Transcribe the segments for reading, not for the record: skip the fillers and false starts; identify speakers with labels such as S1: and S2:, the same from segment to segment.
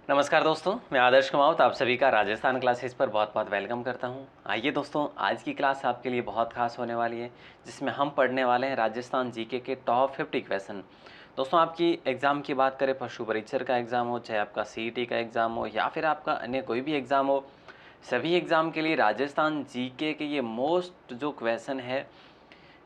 S1: नमस्कार दोस्तों, मैं आदर्श कुमावत आप सभी का राजस्थान क्लासेस पर बहुत बहुत वेलकम करता हूं। आइए दोस्तों, आज की क्लास आपके लिए बहुत खास होने वाली है, जिसमें हम पढ़ने वाले हैं राजस्थान जीके के टॉप 50 क्वेश्चन। दोस्तों, आपकी एग्ज़ाम की बात करें, पशु परीक्षर का एग्ज़ाम हो, चाहे आपका सीईटी का एग्ज़ाम हो या फिर आपका अन्य कोई भी एग्ज़ाम हो, सभी एग्ज़ाम के लिए राजस्थान जीके के ये मोस्ट जो क्वेश्चन है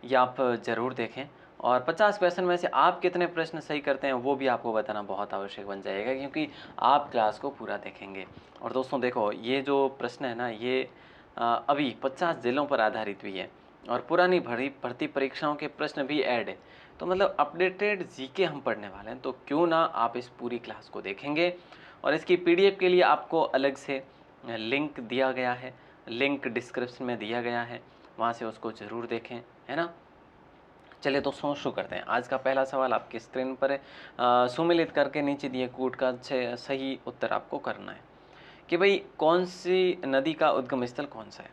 S1: ये आप ज़रूर देखें। और 50 क्वेश्चन में से आप कितने प्रश्न सही करते हैं वो भी आपको बताना बहुत आवश्यक बन जाएगा, क्योंकि आप क्लास को पूरा देखेंगे। और दोस्तों देखो, ये जो प्रश्न है ना, ये अभी 50 जिलों पर आधारित भी है और पुरानी भर्ती परीक्षाओं के प्रश्न भी ऐड है। तो मतलब अपडेटेड जीके हम पढ़ने वाले हैं, तो क्यों ना आप इस पूरी क्लास को देखेंगे। और इसकी पीडीएफ के लिए आपको अलग से लिंक दिया गया है, लिंक डिस्क्रिप्शन में दिया गया है, वहाँ से उसको ज़रूर देखें, है ना। चलिए दोस्तों, शुरू करते हैं। आज का पहला सवाल आपकी स्क्रीन पर है। सुमेलित करके नीचे दिए कूट का सही उत्तर आपको करना है कि भाई कौन सी नदी का उद्गम स्थल कौन सा है।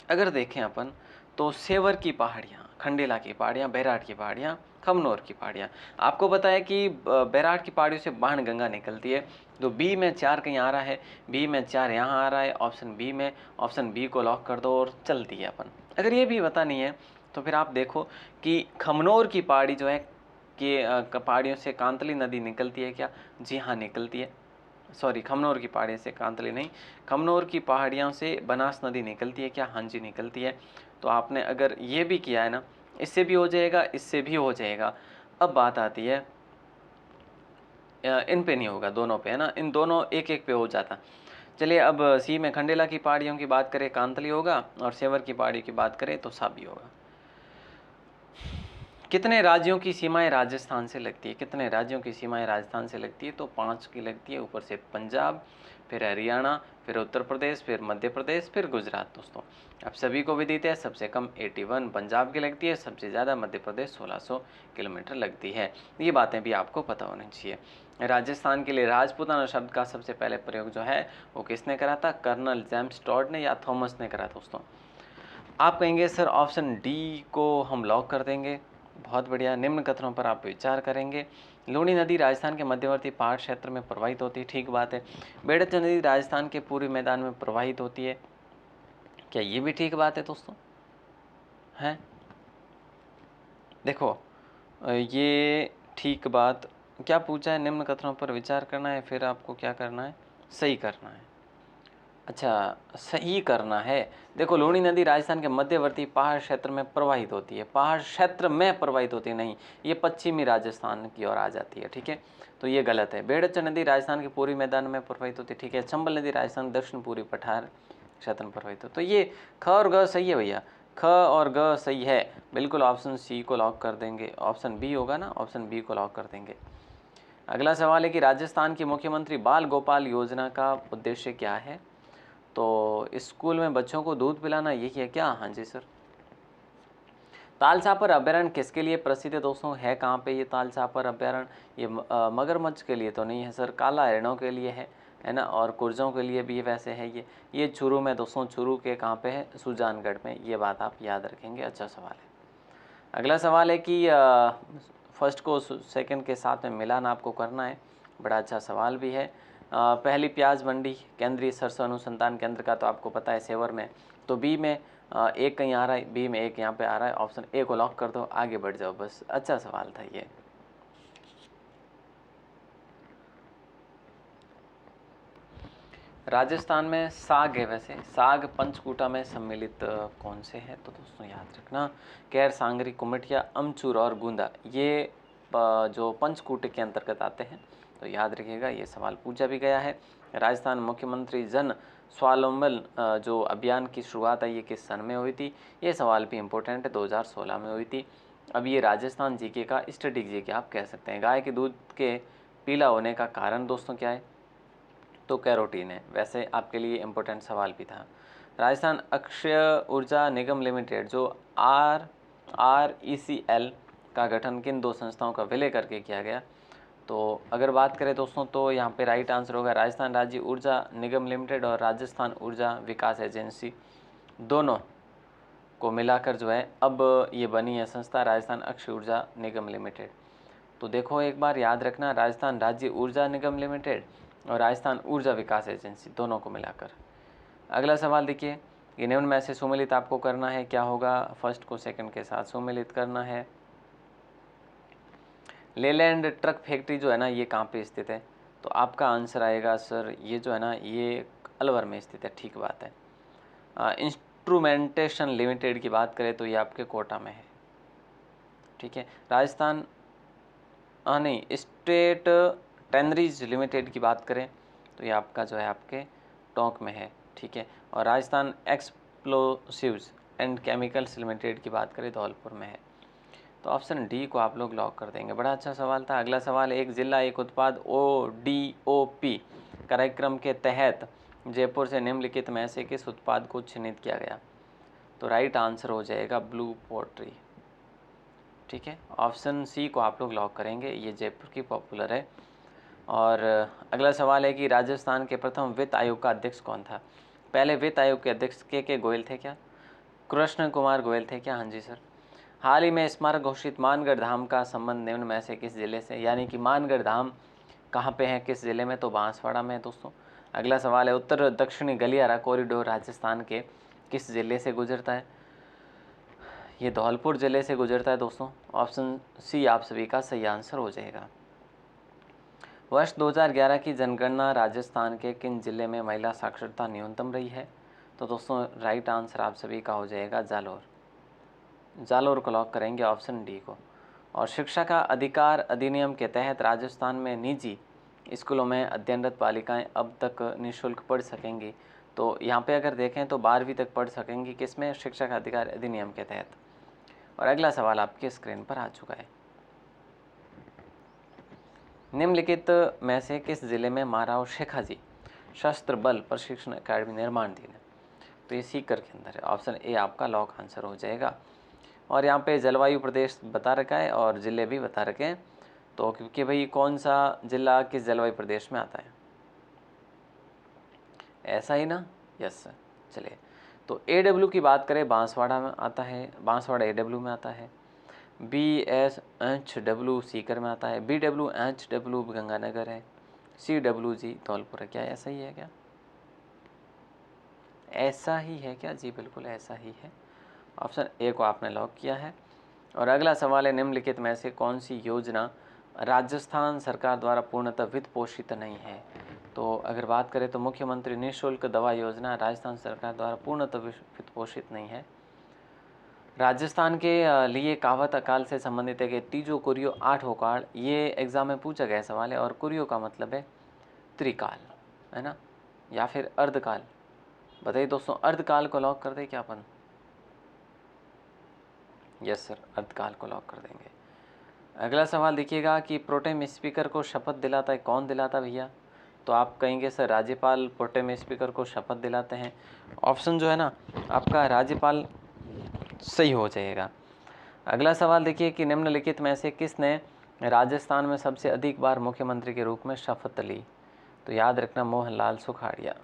S1: अगर देखें अपन तो सेवर की पहाड़ियाँ, खंडेला की पहाड़ियाँ, बैराट की पहाड़ियाँ, खमनोर की पहाड़ियाँ। आपको पता है कि बैराट की पहाड़ियों से बाणगंगा निकलती है। तो बी में 4 कहीं आ रहा है, बी में 4 यहाँ आ रहा है, ऑप्शन बी में। ऑप्शन बी को लॉक कर दो और चलती है अपन। अगर ये भी पता नहीं है तो फिर आप देखो कि खमनोर की पहाड़ी जो है कि पहाड़ियों से कांतली नदी निकलती है क्या? जी हाँ, निकलती है। सॉरी, खमनोर की पहाड़ी से कांतली नहीं, खमनोर की पहाड़ियों से बनास नदी निकलती है क्या? हाँ जी, निकलती है। तो आपने अगर ये भी किया है ना, इससे भी हो जाएगा, इससे भी हो जाएगा। अब बात आती है इन पे नहीं होगा, दोनों पे, है ना। इन दोनों एक एक पे हो जाता। चलिए, अब सी में खंडेला की पहाड़ियों की बात करें कांतली होगा, और सेवर की पहाड़ी की बात करें तो साबी होगा। कितने राज्यों की सीमाएं राजस्थान से लगती है? कितने राज्यों की सीमाएं राजस्थान से लगती है? तो 5 की लगती है। ऊपर से पंजाब, फिर हरियाणा, फिर उत्तर प्रदेश, फिर मध्य प्रदेश, फिर गुजरात। दोस्तों, अब सभी को विदित है, सबसे कम 81 पंजाब की लगती है, सबसे ज़्यादा मध्य प्रदेश 1600 किलोमीटर लगती है। ये बातें भी आपको पता होनी चाहिए। राजस्थान के लिए राजपूताना शब्द का सबसे पहले प्रयोग जो है वो किसने करा था? कर्नल जेम्स टॉड ने या थॉमस ने करा? दोस्तों, आप कहेंगे सर ऑप्शन डी को हम लॉक कर देंगे। बहुत बढ़िया। निम्न कथनों पर आप विचार करेंगे। लूनी नदी राजस्थान के मध्यवर्ती पहाड़ क्षेत्र में प्रवाहित होती है, ठीक बात है। बेड़च नदी राजस्थान के पूर्वी मैदान में प्रवाहित होती है, क्या ये भी ठीक बात है दोस्तों? हैं, देखो, ये ठीक बात क्या पूछा है? निम्न कथनों पर विचार करना है, फिर आपको क्या करना है? सही करना है। अच्छा, सही करना है। देखो, लूनी नदी राजस्थान के मध्यवर्ती पहाड़ क्षेत्र में प्रवाहित होती है। पहाड़ क्षेत्र में प्रवाहित होती है नहीं, ये पश्चिमी राजस्थान की ओर आ जाती है, ठीक है। तो ये गलत है। बेड़च नदी राजस्थान के पूर्वी मैदान में प्रवाहित होती है, ठीक है। चंबल नदी राजस्थान दक्षिण पूर्वी पठार क्षेत्र में प्रवाहित हो। तो ये ख और ग सही है भैया, ख और ग सही है। बिल्कुल ऑप्शन सी को लॉक कर देंगे। ऑप्शन बी होगा ना, ऑप्शन बी को लॉक कर देंगे। अगला सवाल है कि राजस्थान की मुख्यमंत्री बाल गोपाल योजना का उद्देश्य क्या है? तो स्कूल में बच्चों को दूध पिलाना, यही है क्या? हाँ जी सर। तालछापर अभ्यारण्य किसके लिए प्रसिद्ध है दोस्तों? है कहाँ पे ये तालछापर अभ्यारण्य? ये मगरमच्छ के लिए तो नहीं है सर, काला हिरणों के लिए है ना, और कुर्जों के लिए भी वैसे है ये चूरू में दोस्तों। चूरू के कहाँ पे है? सुजानगढ़ में। ये बात आप याद रखेंगे। अच्छा सवाल है। अगला सवाल है कि फर्स्ट को सेकंड के साथ में मिलान आपको करना है। बड़ा अच्छा सवाल भी है। पहली प्याज मंडी केंद्रीय सरसों अनुसंधान केंद्र का तो आपको पता है सेवर में। तो बी में एक कहीं आ रहा है, बी में एक यहाँ पे आ रहा है। ऑप्शन ए को लॉक कर दो, आगे बढ़ जाओ बस। अच्छा सवाल था ये। राजस्थान में साग है, वैसे साग पंचकूटा में सम्मिलित कौन से है? तो दोस्तों याद रखना, कैर, सांगरी, कुमटिया, अमचूर और गोंदा, ये जो पंचकूट के अंतर्गत आते हैं। तो याद रखिएगा, ये सवाल पूछा भी गया है। राजस्थान मुख्यमंत्री जन स्वावलंबन जो अभियान की शुरुआत है ये किस सन में हुई थी? ये सवाल भी इम्पोर्टेंट है, 2016 में हुई थी। अब ये राजस्थान जीके का स्टैटिक जीके आप कह सकते हैं। गाय के दूध के पीला होने का कारण दोस्तों क्या है? तो कैरोटीन है। वैसे आपके लिए इम्पोर्टेंट सवाल भी था। राजस्थान अक्षय ऊर्जा निगम लिमिटेड जो RECL का गठन किन दो संस्थाओं का विलय करके किया गया? तो अगर बात करें दोस्तों तो यहाँ पे राइट आंसर होगा राजस्थान राज्य ऊर्जा निगम लिमिटेड और राजस्थान ऊर्जा विकास एजेंसी, दोनों को मिलाकर जो है अब ये बनी है संस्था राजस्थान अक्षय ऊर्जा निगम लिमिटेड। तो देखो, एक बार याद रखना, राजस्थान राज्य ऊर्जा निगम लिमिटेड और राजस्थान ऊर्जा विकास एजेंसी, दोनों को मिलाकर। अगला सवाल देखिए कि निम्न में से सुमेलित आपको करना है, क्या होगा, फर्स्ट को सेकंड के साथ सुमेलित करना है। लेलैंड ट्रक फैक्ट्री जो है ना ये कहाँ पे स्थित है, तो आपका आंसर आएगा सर ये जो है ना ये अलवर में स्थित है, ठीक बात है। इंस्ट्रूमेंटेशन लिमिटेड की बात करें तो ये आपके कोटा में है, ठीक है। राजस्थान नहीं, स्टेट टैनरीज लिमिटेड की बात करें तो ये आपका जो है आपके टोंक में है, ठीक है। और Rajasthan explosives and chemicals limited की बात करें धौलपुर में है। तो ऑप्शन डी को आप लोग लॉक कर देंगे। बड़ा अच्छा सवाल था। अगला सवाल, एक जिला एक उत्पाद ODOP कार्यक्रम के तहत जयपुर से निम्नलिखित में से किस उत्पाद को चिन्हित किया गया, तो राइट आंसर हो जाएगा ब्लू पोट्री, ठीक है। ऑप्शन सी को आप लोग लॉक करेंगे, ये जयपुर की पॉपुलर है। और अगला सवाल है कि राजस्थान के प्रथम वित्त आयोग का अध्यक्ष कौन था। पहले वित्त आयोग के अध्यक्ष के गोयल थे क्या, कृष्ण कुमार गोयल थे क्या, हाँ जी सर। हाल ही में स्मारक घोषित मानगढ़ धाम का संबंध निम्न में से किस जिले से, यानी कि मानगढ़ धाम कहाँ पे है, किस जिले में, तो बांसवाड़ा में है दोस्तों। अगला सवाल है, उत्तर दक्षिणी गलियारा कॉरिडोर राजस्थान के किस जिले से गुजरता है, ये धौलपुर जिले से गुजरता है दोस्तों। ऑप्शन सी आप सभी का सही आंसर हो जाएगा। वर्ष 2011 की जनगणना राजस्थान के किन जिले में महिला साक्षरता न्यूनतम रही है, तो दोस्तों राइट आंसर आप सभी का हो जाएगा जालोर, जालोर को लॉक करेंगे ऑप्शन डी को। और शिक्षा का अधिकार अधिनियम के तहत राजस्थान में निजी स्कूलों में अध्ययनरत बालिकाएं अब तक निःशुल्क पढ़ सकेंगी, तो यहाँ पे अगर देखें तो 12वीं तक पढ़ सकेंगी, किसमें, शिक्षा का अधिकार अधिनियम के तहत। और अगला सवाल आपके स्क्रीन पर आ चुका है, निम्नलिखित में से किस जिले में महाराव शेखाजी शस्त्र बल प्रशिक्षण अकादमी निर्माणाधीन है, तो ये सीकर के अंदर है। ऑप्शन ए आपका लॉक आंसर हो जाएगा। और यहाँ पे जलवायु प्रदेश बता रखा है और जिले भी बता रखे हैं, तो क्योंकि भाई कौन सा जिला किस जलवायु प्रदेश में आता है, ऐसा ही ना, यस सर। चलिए, तो AW की बात करें बांसवाड़ा में आता है, बांसवाड़ा AW में आता है। BSHW सीकर में आता है। BWHW गंगानगर है। CWG धौलपुर है। क्या ऐसा ही है क्या, ऐसा ही है क्या, जी बिल्कुल ऐसा ही है। ऑप्शन ए को आपने लॉक किया है। और अगला सवाल है, निम्नलिखित में से कौन सी योजना राजस्थान सरकार द्वारा पूर्णतः वित्त पोषित नहीं है, तो अगर बात करें तो मुख्यमंत्री निःशुल्क दवा योजना राजस्थान सरकार द्वारा पूर्णतः वित्त पोषित नहीं है। राजस्थान के लिए कहावत काल से संबंधित है कि तीजो कुरियो आठों काल, ये एग्जाम में पूछा गया सवाल है। और कुरियो का मतलब है त्रिकाल, है ना, या फिर अर्धकाल। बताइए दोस्तों, अर्धकाल को लॉक कर दे क्या अपन, यस सर, अर्धकाल को लॉक कर देंगे। अगला सवाल देखिएगा कि प्रोटेम स्पीकर को शपथ दिलाता है, कौन दिलाता है भैया, तो आप कहेंगे सर राज्यपाल प्रोटेम स्पीकर को शपथ दिलाते हैं। ऑप्शन जो है ना आपका राज्यपाल सही हो जाएगा। अगला सवाल देखिए कि निम्नलिखित में से किसने राजस्थान में सबसे अधिक बार मुख्यमंत्री के रूप में शपथ ली, तो याद रखना मोहनलाल सुखाड़िया।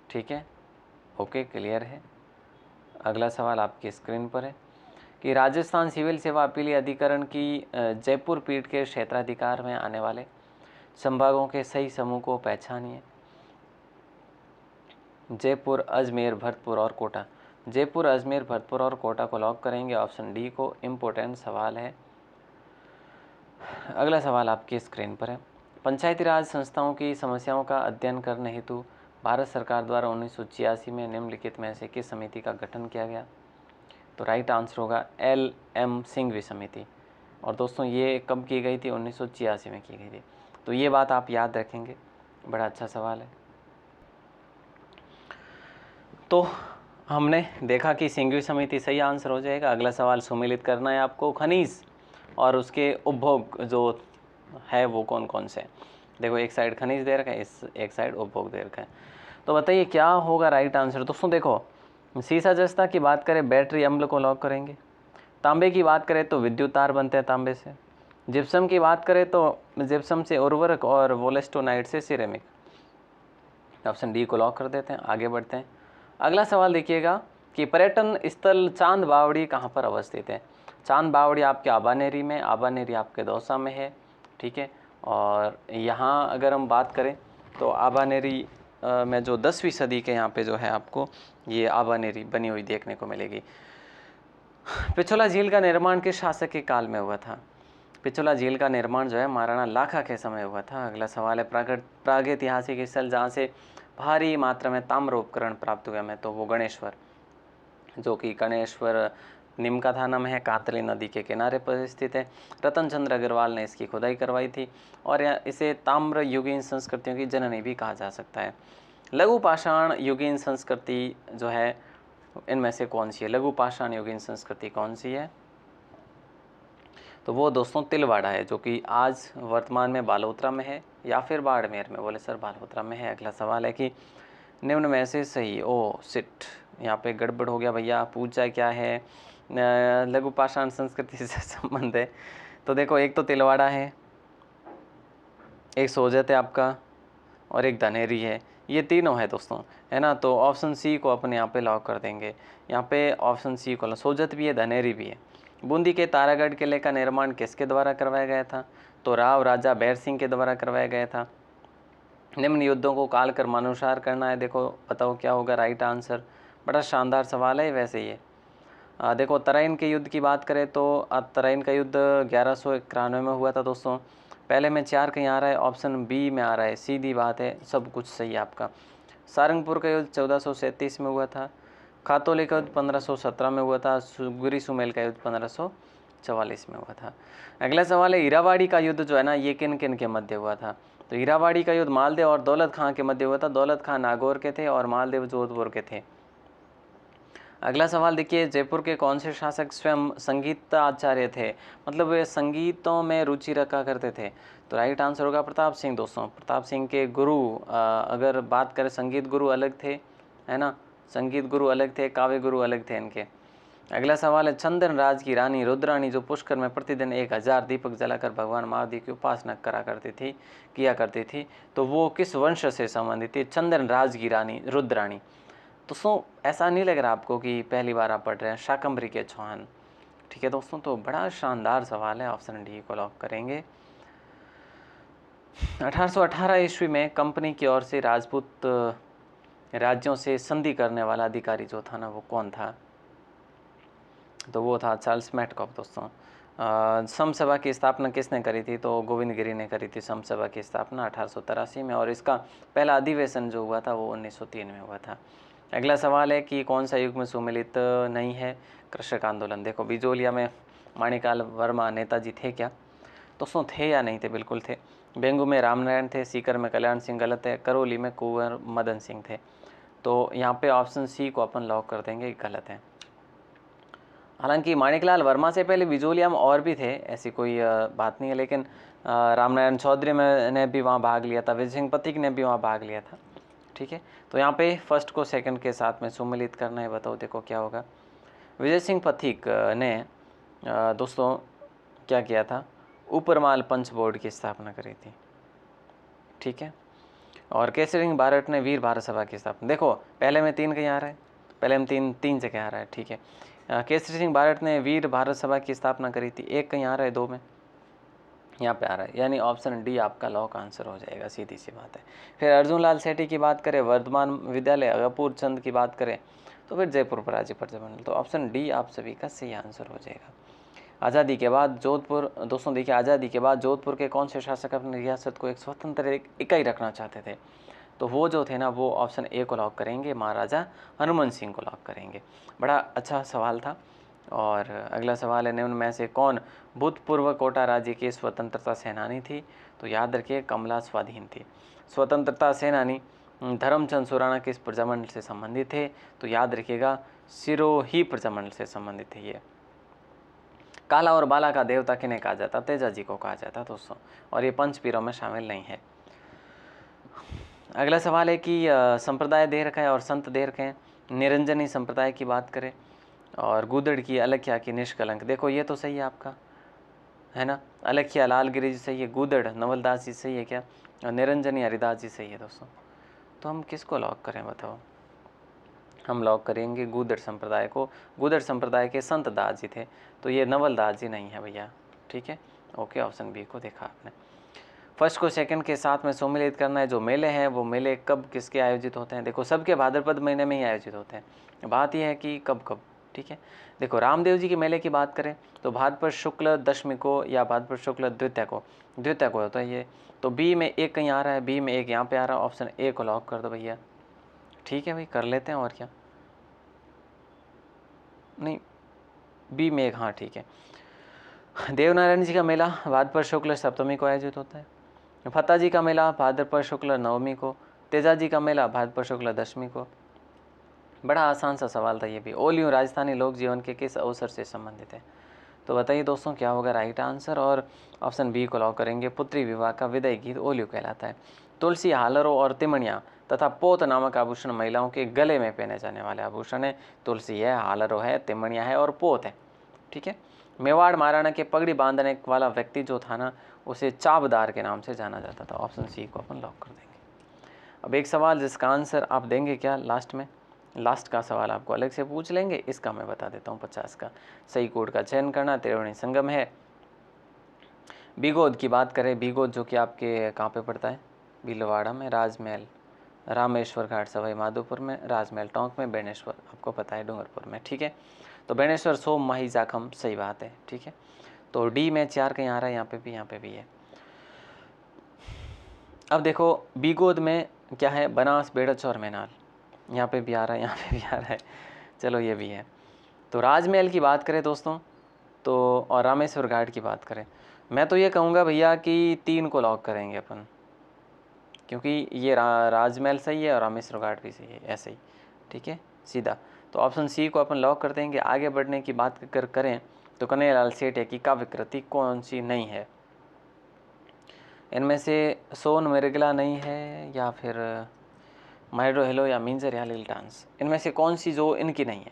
S1: ठीक है, ओके, क्लियर है। अगला सवाल आपकी स्क्रीन पर है कि राजस्थान सिविल सेवा अपीलीय अधिकरण की जयपुर पीठ के क्षेत्राधिकार में आने वाले संभागों के सही समूह को पहचानिए। जयपुर, अजमेर, भरतपुर और कोटा। जयपुर, अजमेर, भरतपुर और कोटा को लॉक करेंगे, ऑप्शन डी को। इम्पोर्टेंट सवाल है। अगला सवाल आपकी स्क्रीन पर है, पंचायती राज संस्थाओं की समस्याओं का अध्ययन करने हेतु भारत सरकार द्वारा 1986 में निम्नलिखित में से किस समिति का गठन किया गया, तो राइट आंसर होगा LM सिंघवी समिति। और दोस्तों ये कब की गई थी, 1986 में की गई थी, तो ये बात आप याद रखेंगे। बड़ा अच्छा सवाल है। तो हमने देखा कि सिंघवी समिति सही आंसर हो जाएगा। अगला सवाल सुमेलित करना है आपको, खनिज और उसके उपभोग जो है वो कौन कौन से। देखो एक साइड खनिज दे रखा है, इस एक साइड उपभोग दे रखा है, तो बताइए क्या होगा राइट आंसर। दोस्तों देखो, सीसा जस्ता की बात करें बैटरी अम्ल को लॉक करेंगे। तांबे की बात करें तो विद्युत तार बनते हैं तांबे से। जिप्सम की बात करें तो जिप्सम से उर्वरक और वोलेस्टोनाइट से सिरेमिक। ऑप्शन डी को लॉक कर देते हैं। आगे बढ़ते हैं। अगला सवाल देखिएगा कि पर्यटन स्थल चांद बावड़ी कहाँ पर अवस्थित है। चांद बावड़ी आपके आबानेरी में, आबानेरी आपके दौसा में है, ठीक है। और यहाँ अगर हम बात करें तो आबानेरी में जो 10वीं सदी के यहाँ पे जो है आपको ये आबानेरी बनी हुई देखने को मिलेगी। पिछोला झील का निर्माण किस शासक के काल में हुआ था? पिछोला झील का निर्माण जो है महाराणा लाखा के समय हुआ था। अगला सवाल है प्रागैतिहासिक स्थल जहाँ से भारी मात्रा में ताम्र उपकरण प्राप्त हुए हैं, तो वो गणेश्वर, जो कि गणेश्वर निमका थाना में है, कातली नदी के किनारे पर स्थित है। रतन चंद्र अग्रवाल ने इसकी खुदाई करवाई थी और इसे ताम्र युगीन संस्कृतियों की जननी भी कहा जा सकता है। लघु पाषाण युगीन संस्कृति जो है इनमें से कौन सी है? लघु पाषाण युगीन संस्कृति कौन सी है? तो वो दोस्तों तिलवाड़ा है, जो कि आज वर्तमान में बालोतरा में है या फिर बाड़मेर में। बोले सर बालोतरा में है। अगला सवाल है कि निम्न में से सही, ओ सिट, यहाँ पे गड़बड़ हो गया भैया, पूछा क्या है लघु पाषाण संस्कृति से संबंध है। तो देखो एक तो तिलवाड़ा है, एक सोजत है आपका, और एक धनेरी है, ये तीनों है दोस्तों, है ना। तो ऑप्शन सी को अपने यहाँ पे लॉक कर देंगे। यहाँ पे ऑप्शन सी को, सोजत भी है, धनेरी भी है। बूंदी के तारागढ़ किले का निर्माण किसके द्वारा करवाया गया था? तो राव राजा बैर सिंह के द्वारा करवाया गया था। निम्न युद्धों को काल कर्मानुसार करना है, देखो बताओ क्या होगा राइट आंसर। बड़ा शानदार सवाल है वैसे ये। देखो तराइन के युद्ध की बात करें तो तराइन का युद्ध 1191 में हुआ था दोस्तों। पहले में 4 कहीं आ रहा है, ऑप्शन बी में आ रहा है, सीधी बात है, सब कुछ सही है आपका। सारंगपुर का युद्ध 1437 में हुआ था। खातौली का युद्ध 1517 में हुआ था। सुगरी सुमेल का युद्ध 1544 में हुआ था। अगला सवाल है हीरावाड़ी का युद्ध जो है ना, ये किन किन के मध्य हुआ था? तो हीरावाड़ी का युद्ध मालदेव और दौलत खां के मध्य हुआ था। दौलत खां नागौर के थे और मालदेव जोधपुर के थे। अगला सवाल देखिए, जयपुर के कौन से शासक स्वयं संगीत आचार्य थे, मतलब वे संगीतों में रुचि रखा करते थे? तो राइट आंसर होगा प्रताप सिंह दोस्तों। प्रताप सिंह के गुरु अगर बात करें, संगीत गुरु अलग थे, है ना, संगीत गुरु अलग थे, काव्य गुरु अलग थे इनके। अगला सवाल है चंदन राज की रानी रुद्राणी जो पुष्कर में प्रतिदिन 1000 दीपक जलाकर भगवान महादेव की उपासना किया करती थी, तो वो किस वंश से संबंधित थी? चंदन राज की रानी रुद्राणी। दोस्तों ऐसा नहीं लग रहा आपको कि पहली बार आप पढ़ रहे हैं? शाकंभरी के चौहान, ठीक है दोस्तों। तो बड़ा शानदार सवाल है, ऑप्शन डी को लॉक करेंगे। 1818 ईस्वी में कंपनी की ओर से राजपूत राज्यों से संधि करने वाला अधिकारी जो था ना, वो कौन था? तो वो था चार्ल्स मैटकॉफ दोस्तों। समसभा की स्थापना किसने करी थी? तो गोविंद गिरी ने करी थी समसभा की स्थापना 1883 में, और इसका पहला अधिवेशन जो हुआ था वो 1903 में हुआ था। अगला सवाल है कि कौन सा युग में सुमेलित नहीं है? कृषक आंदोलन। देखो बिजोलिया में माणिकाल वर्मा नेताजी थे क्या? दोस्तों थे या नहीं थे? बिल्कुल थे। बेंगू में रामनारायण थे, सीकर में कल्याण सिंह गलत है, करौली में कुंवर मदन सिंह थे। तो यहाँ पे ऑप्शन सी को अपन लॉक कर देंगे, गलत है। हालांकि माणिकलाल वर्मा से पहले बिजोलिया में और भी थे, ऐसी कोई बात नहीं है, लेकिन रामनारायण चौधरी ने भी वहाँ भाग लिया था, विजय सिंह पथिक ने भी वहाँ भाग लिया था, ठीक है। तो यहाँ पे फर्स्ट को सेकंड के साथ में सुमिलित करना है, बताओ देखो क्या होगा। विजय सिंह पथिक ने दोस्तों क्या किया था? ऊपरमाल पंच बोर्ड की स्थापना करी थी, ठीक है। और केसरी सिंह भारत ने वीर भारत सभा की स्थापना, देखो पहले में 3 कहीं आ रहा है, पहले में तीन जगह आ रहा है, ठीक है। केसरी सिंह भारत ने वीर भारत सभा की स्थापना करी थी, 1 कहीं आ रहा है, 2 में यहाँ पे आ रहा है, यानी ऑप्शन डी आपका लॉक आंसर हो जाएगा, सीधी सी बात है। फिर अर्जुन लाल सेठी की बात करें, वर्धमान विद्यालय, अगरपुर चंद की बात करें, तो फिर जयपुर पराजी प्रजामंडल। तो ऑप्शन डी आप सभी का सही आंसर हो जाएगा। आज़ादी के बाद जोधपुर, दोस्तों देखिए आज़ादी के बाद जोधपुर के कौन से शासक अपनी रियासत को एक स्वतंत्र इकाई रखना चाहते थे? तो वो जो थे ना, वो ऑप्शन ए को लॉक करेंगे, महाराजा हनुमंत सिंह को लॉक करेंगे। बड़ा अच्छा सवाल था। और अगला सवाल है निम्न में से कौन भूतपूर्व कोटा राज्य की स्वतंत्रता सेनानी थी? तो याद रखिए कमला स्वाधीन थी। स्वतंत्रता सेनानी धर्मचंद सुराणा किस प्रजामंडल से संबंधित थे? तो याद रखिएगा सिरोही प्रजामंडल से संबंधित थे ये। काला और बाला का देवता किन्हें कहा जाता? तेजा जी को कहा जाता दोस्तों, और ये पंचपीरों में शामिल नहीं है। अगला सवाल है कि संप्रदाय दे रखा है और संत दे रखे हैं। निरंजनी संप्रदाय की बात करें और गुदड़ की, अलख्या की, निष्कलंक। देखो ये तो सही है आपका, है ना। अलख्या लालगिरी जी सही है, गुदड़ नवलदास जी सही है क्या, और निरंजनी हरिदास जी सही है दोस्तों। तो हम किसको लॉक करें बताओ? हम लॉक करेंगे गूदड़ संप्रदाय को। गूदड़ संप्रदाय के संत दास जी थे, तो ये नवल दास जी नहीं है भैया, ठीक है। ओके, ऑप्शन बी को देखा आपने। फर्स्ट को सेकंड के साथ में सम्मिलित करना है। जो मेले हैं वो मेले कब किसके आयोजित होते हैं? देखो सबके भाद्रपद महीने में ही आयोजित होते हैं, बात यह है कि कब कब, ठीक है। देखो रामदेव जी के मेले की बात करें तो भाद्रपद शुक्ल दशमी को या भाद्रपद शुक्ल द्वितीय को होता है ये। तो बी में एक कहीं आ रहा है, बी में एक यहाँ पे आ रहा है, ऑप्शन ए को लॉक कर दो भैया। ठीक है भाई, कर लेते हैं और क्या, नहीं बी में एक, हाँ ठीक है। देवनारायण जी का मेला भाद्रपद शुक्ल सप्तमी को आयोजित होता है। फत्ता जी का मेला भाद्रपद शुक्ल नवमी को। तेजा जी का मेला भाद्रपद शुक्ल दशमी को। बड़ा आसान सा सवाल था ये भी। ओलियों राजस्थानी लोक जीवन के किस अवसर से संबंधित है? तो बताइए दोस्तों क्या होगा राइट आंसर, और ऑप्शन बी को लॉक करेंगे। पुत्री विवाह का विदाई गीत ओलियो कहलाता है। तुलसी, हालरों और तिमणियाँ तथा पोत नामक आभूषण महिलाओं के गले में पहने जाने वाले आभूषण है। तुलसी है, हालरों है, तिमणियाँ है और पोत है, ठीक है। मेवाड़ महाराणा के पगड़ी बांधने वाला व्यक्ति जो था ना, उसे चाबदार के नाम से जाना जाता था। ऑप्शन सी को अपन लॉक कर देंगे। अब एक सवाल जिसका आंसर आप देंगे क्या लास्ट में, लास्ट का सवाल आपको अलग से पूछ लेंगे, इसका मैं बता देता हूँ 50 का। सही कोड का चयन करना, त्रिवेणी संगम है। बीगोद की बात करें, बीगोद जो कि आपके कहाँ पे पड़ता है? भीलवाड़ा में। राजमहल रामेश्वर घाट सवाई माधोपुर में। राजमहल टोंक में। बेणेश्वर आपको पता है डूंगरपुर में, ठीक है। तो बेणेश्वर सोम माही जाखम, सही बात है, ठीक है। तो डी में 4 कहीं आ रहा है, यहाँ पे भी है। अब देखो बीगोद में क्या है? बनास, बेड़च और मैनाल, यहाँ पे भी आ रहा है, यहाँ पे भी आ रहा है, चलो ये भी है। तो राजमहल की बात करें दोस्तों तो, और रामेश्वर घाट की बात करें, मैं तो ये कहूँगा भैया कि 3 को लॉक करेंगे अपन, क्योंकि ये राजमहल सही है और रामेश्वर घाट भी सही है, ऐसे ही, ठीक है सीधा। तो ऑप्शन सी को अपन लॉक कर देंगे। आगे बढ़ने की बात करें तो कन्हैयालाल सेठिया की काव्य कृति कौन सी नहीं है? इनमें से सोन मृगला नहीं है, या फिर माइड्रो हेलो या मिंजर या लिल डांस, इनमें से कौन सी जो इनकी नहीं है?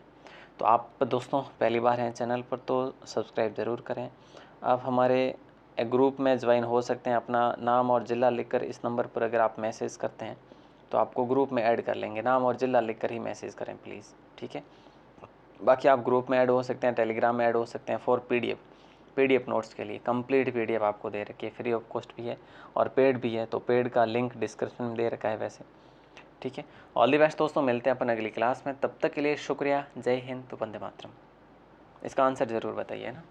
S1: तो आप दोस्तों पहली बार हैं चैनल पर तो सब्सक्राइब ज़रूर करें। आप हमारे ग्रुप में ज्वाइन हो सकते हैं। अपना नाम और ज़िला लिखकर इस नंबर पर अगर आप मैसेज करते हैं तो आपको ग्रुप में ऐड कर लेंगे। नाम और ज़िला लिखकर ही मैसेज करें प्लीज़, ठीक है। बाकी आप ग्रुप में ऐड हो सकते हैं, टेलीग्राम में ऐड हो सकते हैं फॉर पीडीएफ नोट्स के लिए। कंप्लीट पीडीएफ आपको दे रखी है, फ्री ऑफ कॉस्ट भी है और पेड भी है। तो पेड का लिंक डिस्क्रिप्शन में दे रखा है वैसे, ठीक है। ऑल द बेस्ट दोस्तों, मिलते हैं अपन अगली क्लास में। तब तक के लिए शुक्रिया। जय हिंद, तो वंदे मातरम। इसका आंसर ज़रूर बताइए ना।